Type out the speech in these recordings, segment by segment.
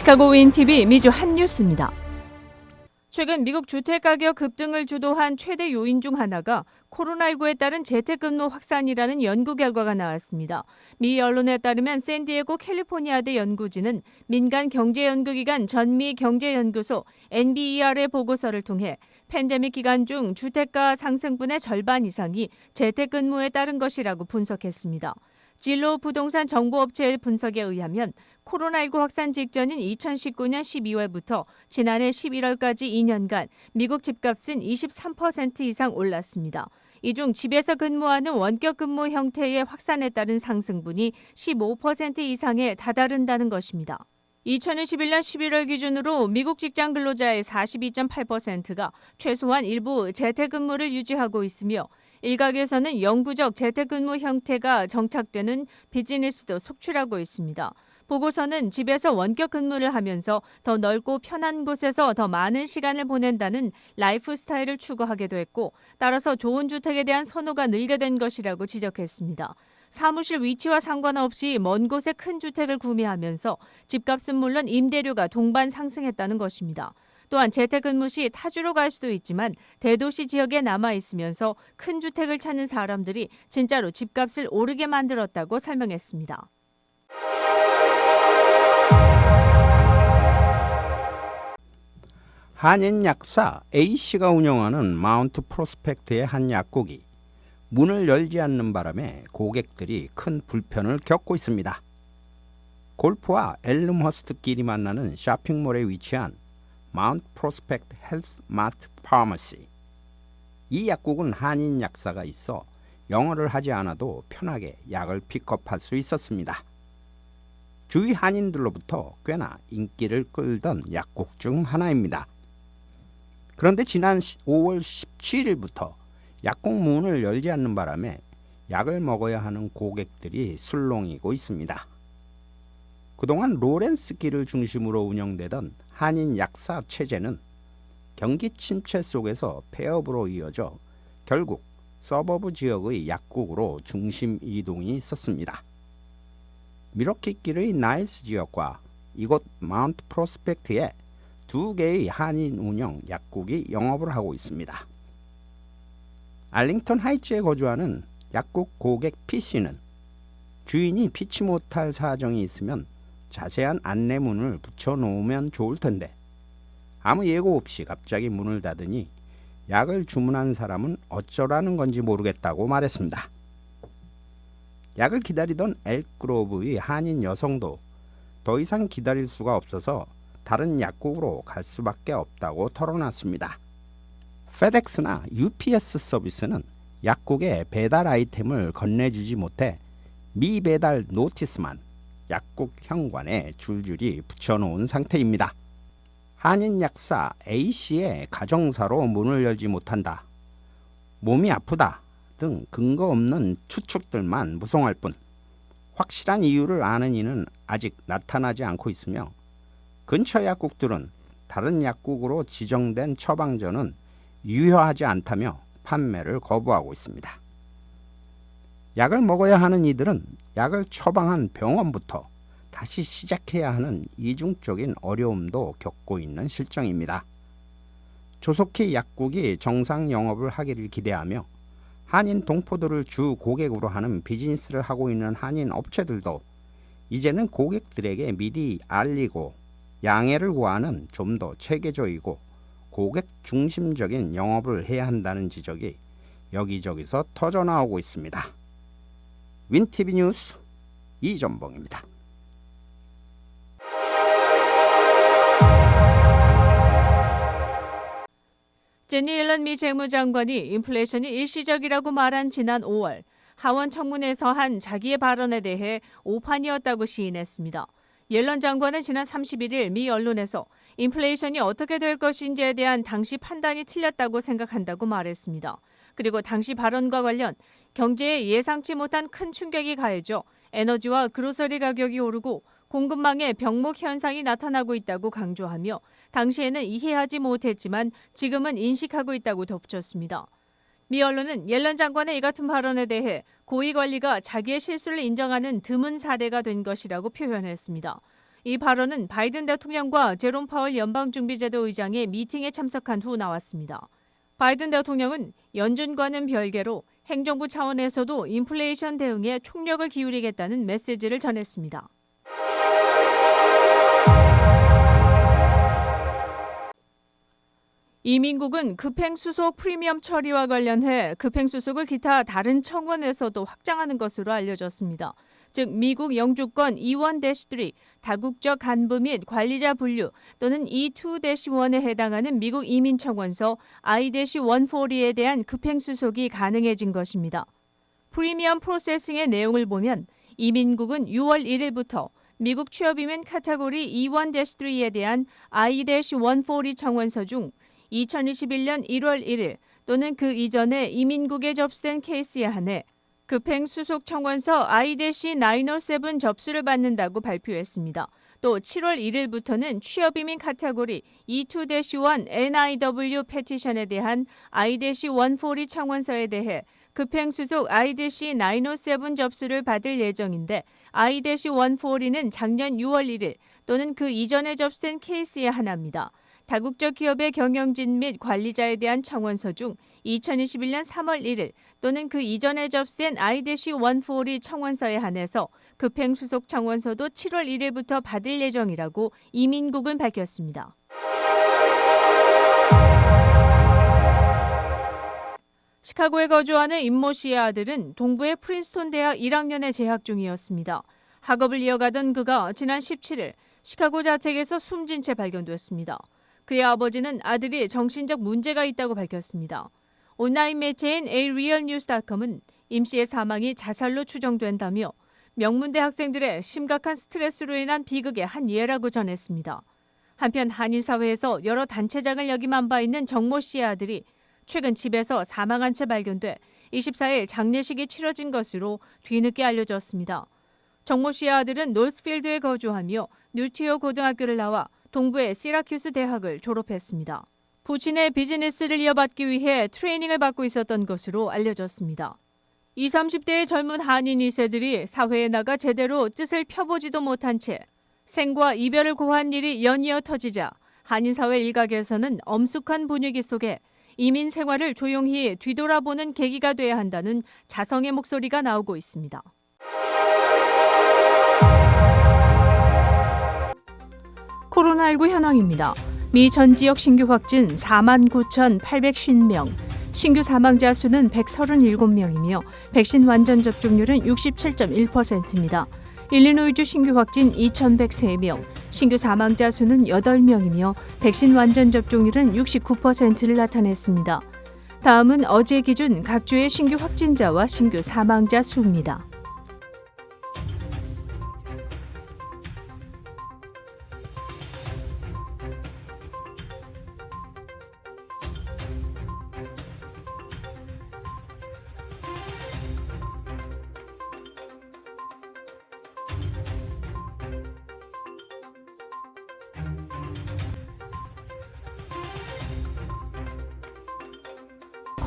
시카고 윈TV 미주 핫뉴스입니다. 최근 미국 주택가격 급등을 주도한 최대 요인 중 하나가 코로나19에 따른 재택근무 확산이라는 연구 결과가 나왔습니다. 미 언론에 따르면 샌디에고 캘리포니아대 연구진은 민간 경제연구기관 전미경제연구소 NBER의 보고서를 통해 팬데믹 기간 중 주택가 상승분의 절반 이상이 재택근무에 따른 것이라고 분석했습니다. 진로 부동산 정보업체의 분석에 의하면 코로나19 확산 직전인 2019년 12월부터 지난해 11월까지 2년간 미국 집값은 23% 이상 올랐습니다. 이 중 집에서 근무하는 원격 근무 형태의 확산에 따른 상승분이 15% 이상에 다다른다는 것입니다. 2021년 11월 기준으로 미국 직장 근로자의 42.8%가 최소한 일부 재택근무를 유지하고 있으며 일각에서는 영구적 재택근무 형태가 정착되는 비즈니스도 속출하고 있습니다. 보고서는 집에서 원격 근무를 하면서 더 넓고 편한 곳에서 더 많은 시간을 보낸다는 라이프 스타일을 추구하기도 했고, 따라서 좋은 주택에 대한 선호가 늘게 된 것이라고 지적했습니다. 사무실 위치와 상관없이 먼 곳에 큰 주택을 구매하면서 집값은 물론 임대료가 동반 상승했다는 것입니다. 또한 재택근무 시 타주로 갈 수도 있지만 대도시 지역에 남아있으면서 큰 주택을 찾는 사람들이 진짜로 집값을 오르게 만들었다고 설명했습니다. 한인 약사 A씨가 운영하는 마운트 프로스펙트의 한 약국이 문을 열지 않는 바람에 고객들이 큰 불편을 겪고 있습니다. 골프와 엘름허스트길이 만나는 쇼핑몰에 위치한 마운트 프로스펙트 헬스 마트 파머시. 이 약국은 한인 약사가 있어 영어를 하지 않아도 편하게 약을 픽업할 수 있었습니다. 주위 한인들로부터 꽤나 인기를 끌던 약국 중 하나입니다. 그런데 지난 5월 17일부터 약국 문을 열지 않는 바람에 약을 먹어야 하는 고객들이 술렁이고 있습니다. 그동안 로렌스 길을 중심으로 운영되던 한인 약사 체제는 경기 침체 속에서 폐업으로 이어져 결국 서버브 지역의 약국으로 중심 이동이 있었습니다. 미러키 길의 나일스 지역과 이곳 마운트 프로스펙트에 두 개의 한인 운영 약국이 영업을 하고 있습니다. 알링턴 하이츠에 거주하는 약국 고객 P씨는 주인이 피치 못할 사정이 있으면 자세한 안내문을 붙여놓으면 좋을 텐데 아무 예고 없이 갑자기 문을 닫으니 약을 주문한 사람은 어쩌라는 건지 모르겠다고 말했습니다. 약을 기다리던 엘크로브의 한인 여성도 더 이상 기다릴 수가 없어서 다른 약국으로 갈 수밖에 없다고 털어놨습니다. 페덱스나 UPS 서비스는 약국에 배달 아이템을 건네주지 못해 미배달 노티스만 약국 현관에 줄줄이 붙여놓은 상태입니다. 한인 약사 A씨의 가정사로 문을 열지 못한다, 몸이 아프다 등 근거 없는 추측들만 무성할 뿐 확실한 이유를 아는 이는 아직 나타나지 않고 있으며 근처 약국들은 다른 약국으로 지정된 처방전은 유효하지 않다며 판매를 거부하고 있습니다. 약을 먹어야 하는 이들은 약을 처방한 병원부터 다시 시작해야 하는 이중적인 어려움도 겪고 있는 실정입니다. 조속히 약국이 정상 영업을 하기를 기대하며 한인 동포들을 주 고객으로 하는 비즈니스를 하고 있는 한인 업체들도 이제는 고객들에게 미리 알리고 양해를 구하는 좀 더 체계적이고 고객 중심적인 영업을 해야 한다는 지적이 여기저기서 터져나오고 있습니다. 윈TV 뉴스 이전봉입니다. 제니 옐런 미 재무장관이 인플레이션이 일시적이라고 말한 지난 5월 하원 청문회에서 한 자기의 발언에 대해 오판이었다고 시인했습니다. 옐런 장관은 지난 31일 미 언론에서 인플레이션이 어떻게 될 것인지에 대한 당시 판단이 틀렸다고 생각한다고 말했습니다. 그리고 당시 발언과 관련 경제에 예상치 못한 큰 충격이 가해져 에너지와 그로서리 가격이 오르고 공급망에 병목 현상이 나타나고 있다고 강조하며 당시에는 이해하지 못했지만 지금은 인식하고 있다고 덧붙였습니다. 미 언론은 옐런 장관의 이 같은 발언에 대해 고위 관리가 자기의 실수를 인정하는 드문 사례가 된 것이라고 표현했습니다. 이 발언은 바이든 대통령과 제롬 파월 연방준비제도 의장의 미팅에 참석한 후 나왔습니다. 바이든 대통령은 연준과는 별개로 행정부 차원에서도 인플레이션 대응에 총력을 기울이겠다는 메시지를 전했습니다. 이민국은 급행수속 프리미엄 처리와 관련해 급행수속을 기타 다른 청원에서도 확장하는 것으로 알려졌습니다. 즉 미국 영주권 E1-3 다국적 간부 및 관리자 분류 또는 E2-1에 해당하는 미국 이민청원서 I-140에 대한 급행수속이 가능해진 것입니다. 프리미엄 프로세싱의 내용을 보면 이민국은 6월 1일부터 미국 취업이민 카테고리 E1-3에 대한 I-140 청원서 중 2021년 1월 1일 또는 그 이전에 이민국에 접수된 케이스에 한해 급행수속 청원서 I-907 접수를 받는다고 발표했습니다. 또 7월 1일부터는 취업이민 카테고리 E2-1 NIW 페티션에 대한 I-140 청원서에 대해 급행수속 I-907 접수를 받을 예정인데 I-140는 작년 6월 1일 또는 그 이전에 접수된 케이스의 하나입니다. 다국적 기업의 경영진 및 관리자에 대한 청원서 중 2021년 3월 1일 또는 그 이전에 접수된 I-140 청원서에 한해서 급행수속 청원서도 7월 1일부터 받을 예정이라고 이민국은 밝혔습니다. 시카고에 거주하는 임모 씨의 아들은 동부의 프린스톤 대학 1학년에 재학 중이었습니다. 학업을 이어가던 그가 지난 17일 시카고 자택에서 숨진 채 발견됐습니다. 그의 아버지는 아들이 정신적 문제가 있다고 밝혔습니다. 온라인 매체인 arealnews.com은 임 씨의 사망이 자살로 추정된다며 명문대 학생들의 심각한 스트레스로 인한 비극의 한 예라고 전했습니다. 한편 한인사회에서 여러 단체장을 역임한 바 있는 정모 씨의 아들이 최근 집에서 사망한 채 발견돼 24일 장례식이 치러진 것으로 뒤늦게 알려졌습니다. 정모 씨의 아들은 노스필드에 거주하며 뉴티어 고등학교를 나와 동부의 시라큐스 대학을 졸업했습니다. 부친의 비즈니스를 이어받기 위해 트레이닝을 받고 있었던 것으로 알려졌습니다. 20, 30대의 젊은 한인 2세들이 사회에 나가 제대로 뜻을 펴보지도 못한 채 생과 이별을 고한 일이 연이어 터지자 한인사회 일각에서는 엄숙한 분위기 속에 이민 생활을 조용히 뒤돌아보는 계기가 돼야 한다는 자성의 목소리가 나오고 있습니다. 코로나19 현황입니다. 미 전 지역 신규 확진 49,850명, 신규 사망자 수는 137명이며 백신 완전 접종률은 67.1%입니다. 일리노이주 신규 확진 2,103명, 신규 사망자 수는 8명이며 백신 완전 접종률은 69%를 나타냈습니다. 다음은 어제 기준 각 주의 신규 확진자와 신규 사망자 수입니다.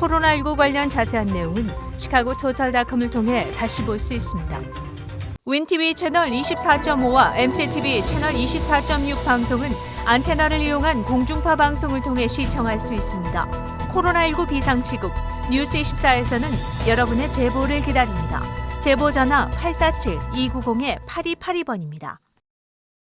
코로나19 관련 자세한 내용은 시카고 토탈닷컴을 통해 다시 볼 수 있습니다. 윈TV 채널 24.5와 MCTV 채널 24.6 방송은 안테나를 이용한 공중파 방송을 통해 시청할 수 있습니다. 코로나19 비상시국 뉴스24에서는 여러분의 제보를 기다립니다. 제보 전화 847-290-8282번입니다.